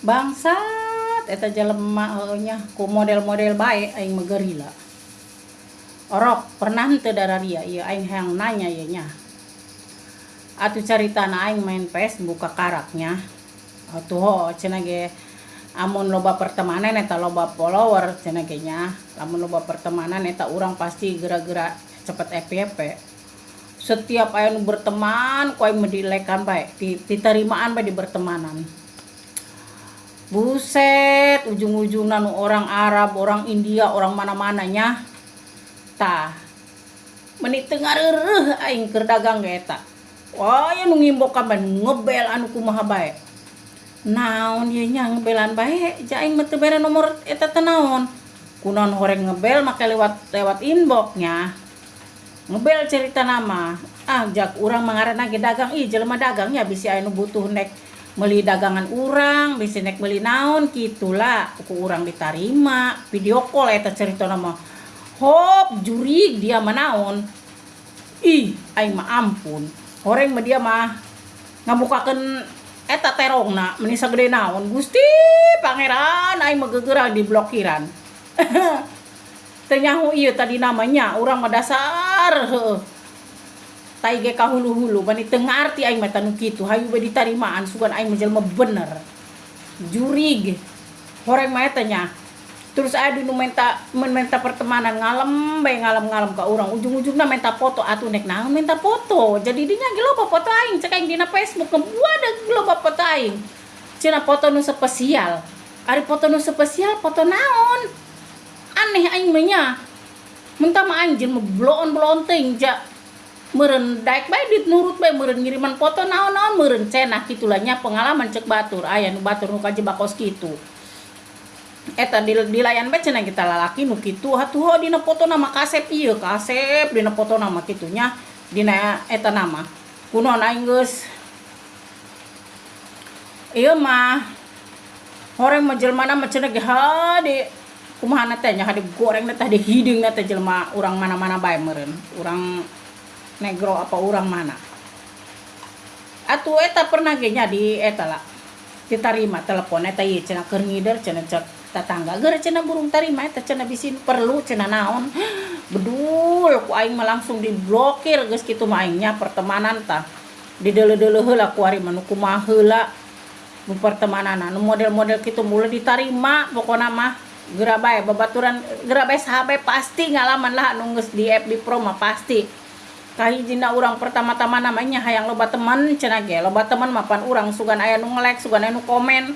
Bangsat eta jelema nya ku model-model bae aing megerila. Orok pernah teu dararia ieu aing hayang nanya ieu nya. Atuh caritana aing main PS buka karaknya. Atuh ho cenah ge amun loba pertemanan eta loba follower cenah ge nya. Lamun loba pertemanan eta urang pasti geura-geura cepet FYP. Setiap aya nu berteman ku aing mendilekan bae, ditarimaan bae di bertemanan. Buset, ujung-ujungna nu orang Arab, orang India, orang mana-mananya. Tah. Menit teu ngareureuh aing keur dagang ge eta. Wah, aya nu ngimbokan bae ngebel anu kumaha bae. Naon ieu nya ngebelan bae, ja aing mah teu bere nomor eta teh naon. Kunaon horeng ngebel make lewat inbox nya. Ngebel cerita nama. Ah, jak urang mangarana ge dagang, ih jelema dagang nya bisi aya nu butuh nek meuli dagangan urang, bisi nek meuli naon kitulah ku urang ditarima. Video call eta ceritana mah. Hop, jurig dia mah naon. Ih, aing mah ampun. Horeng mah dia mah ngabukakeun eta terongna meni sagede naon. Gusti Pangeran aing mah gegerang diblokiran. Teu nyaho ieu tadi namanya urang mah dasar heueuh. Tai ge kahulu-hulu bani teu ngarti aing mah tanu kitu hayu bae ditarimaan sugan aing mah jelema bener. Jurig. Horeng mah eta nya. Terus aya nu menta pertemanan ngalem ka urang. Ujung-ujungna menta foto atuh nek naon menta foto. Jadi dinya ge loba foto aing cek aing dina Facebook ada loba foto aing. Cenah foto nu spesial. Ari foto nu spesial foto naon? Aneh aing mah nya. Mentah mah aing jelema bloon teuing ja. Meureun daek bae ditnurut bae meureun ngiriman foto naon-naon meureun cenah kitulah nya pengalaman cek batur aya nu batur nu kajebak kos kitu. Eta dilayan bae cenah kita lalaki nu kitu hatuh dina foto nama kasep ieu kasep dina foto nama kitu nya dina eta nama. Kunaon aing geus ieu mah horeng mah jelmana mah cenah ge hade kumaha teh nya hade goreng teh di hidungna teh jelema urang mana-mana bae meureun. Urang negro apa urang mana. Atuh eta pernah ge nya di eta lah. Ditarima telepon eta ieu cenah keur ngider cenah cek tatangga geura cenah burung tarima eta cenah bisi perlu cenah naon. Bedul ku aing mah langsung diblokir geus kitu mah aing nya pertemanan tah. Dideuleuh-deuleuh heula ku ari mah nu kumaha heula nu pertemananna nu model-model kitu mulai ditarima pokona mah geura bae babaturan geura bae saha bae pasti ngalaman lah anu geus di FB Pro mah pasti. Kahijina urang pertama-tama namanya hayang loba teman cenah ge loba teman mapan urang sugan aya nu nge-like sugan aya nu komen.